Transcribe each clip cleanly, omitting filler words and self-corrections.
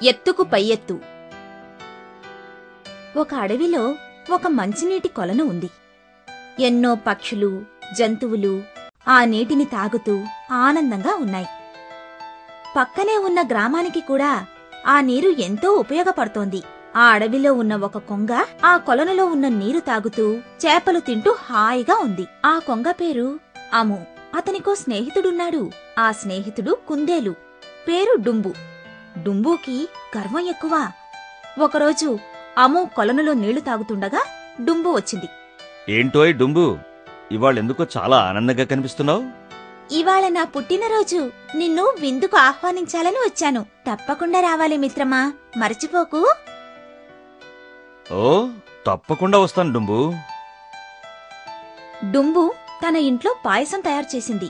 ఎత్తుకు పై ఎత్తు. ఒక అడవిలో ఒక మంచినీటి కొలను ఉంది. ఎన్నో పక్షులు, జంతువులు ఆ నీటిని తాగుతూ ఆనందంగా ఉన్నాయి. పక్కనే ఉన్న గ్రామానికి కూడా ఆ నీరు ఎంతో ఉపయోగపడుతోంది. ఆ అడవిలో ఉన్న ఒక కొంగ ఆ కొలనులో ఉన్న నీరు తాగుతూ చేపలు తింటూ హాయిగా ఉంది. ఆ కొంగ పేరు అము. అతనికో స్నేహితుడున్నాడు. ఆ స్నేహితుడు కుందేలు, పేరు డుంబు. డుంబుకి గర్వం ఎక్కువ. ఒకరోజు అము కొలనులో నీళ్లు తాగుతుండగా డుంబు వచ్చింది. ఏంటోయ్ డుంబు, ఇవాళెందుకో చాలా ఆనందంగా కనిపిస్తున్నావు? ఇవాళ నా పుట్టినరోజు. నిన్ను విందుకు ఆహ్వానించాలని వచ్చాను. తప్పకుండా రావాలి మిత్రమా, మరచిపోకు. ఓ, తప్పకుండా వస్తాను డుంబు. డుంబు తన ఇంట్లో పాయసం తయారు చేసింది.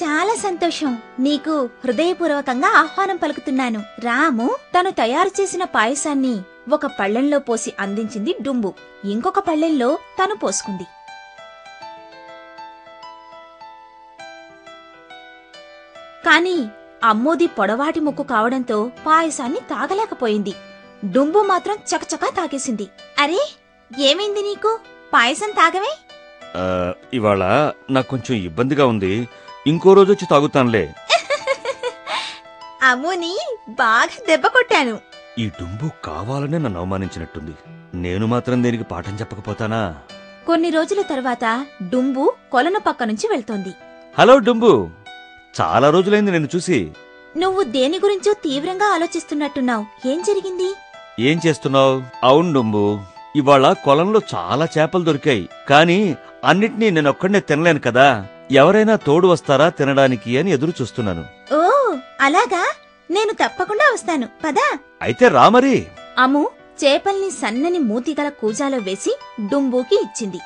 చాలా సంతోషం. నీకు హృదయపూర్వకంగా ఆహ్వానం పలుకుతున్నాను. రాము తను తయారు చేసిన పాయసాన్ని ఒక పళ్ళెంలో పోసి అందించింది డుంబు. ఇంకొక పళ్ళెంలో తను పోసుకుంది. కాని అమ్మోది పొడవాటి ముక్కు కావడంతో పాయసాన్ని తాగలేకపోయింది. డుంబు మాత్రం చకచకా తాగేసింది. అరే, ఏమైంది నీకు? పాయసం తాగవే? ఇవాళ నాకు కొంచెం ఇబ్బందిగా ఉంది. ఇంకో రోజొచ్చి తాగుతానులే. అమ్ముని బాగా దెబ్బ కొట్టాను. ఈ డుంబు కావాలనే నన్ను అవమానించినట్టుంది. నేను మాత్రం దేనికి పాఠం చెప్పకపోతానా? కొన్ని రోజుల తర్వాత డుంబు కొలను పక్క నుంచి వెళ్తోంది. హలో డుంబు, చాలా రోజులైంది నిన్ను చూసి. నువ్వు దేని గురించో తీవ్రంగా ఆలోచిస్తున్నట్టున్నావు. ఏం జరిగింది? ఏం చేస్తున్నావు? అవును డుంబు, ఇవాళ కొలంలో చాలా చేపలు దొరికాయి. కాని అన్నిటినీ నేనొక్కడనే తినలేను కదా. ఎవరైనా తోడు వస్తారా తినడానికి అని ఎదురు చూస్తున్నాను. ఓ అలాగా, నేను తప్పకుండా వస్తాను. పదా. అయితే రా మరి. అము చేపల్ని సన్నని మూతిగల కూజాలో వేసి డుంబూకి ఇచ్చింది.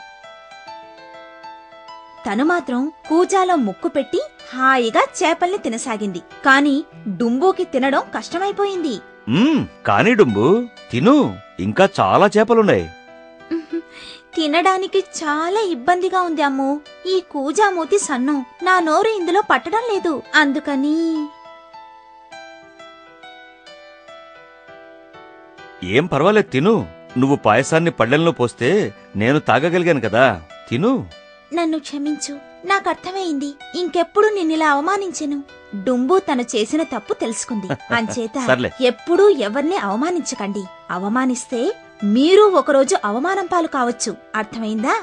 తను మాత్రం కూజాలో ముక్కు పెట్టి హాయిగా చేపల్ని తినసాగింది. కాని డుంబూకి తినడం కష్టమైపోయింది. కాని డుంబు, తిను, ఇంకా చాలా చేపలున్నాయి. తినడానికి చాలా ఇబ్బందిగా ఉంది అమ్ము. ఈ కూజా మూతి సన్నం, నా నోరు ఇందులో పట్టడం లేదు. అందుకని. ఏం పర్వాలేదు, తిను. నువ్వు పాయసాన్ని పళ్ళెంలో పోస్తే నేను తాగగలిగాను కదా. తిను. నన్ను క్షమించు. నాకర్థమైంది. ఇంకెప్పుడు నిన్నిలా అవమానించెను. డుంబు తను చేసిన తప్పు తెలుసుకుంది. అంచేత ఎప్పుడూ ఎవర్ని అవమానించకండి. అవమానిస్తే మీరు ఒకరోజు అవమానం పాలు కావచ్చు. అర్థమైందా?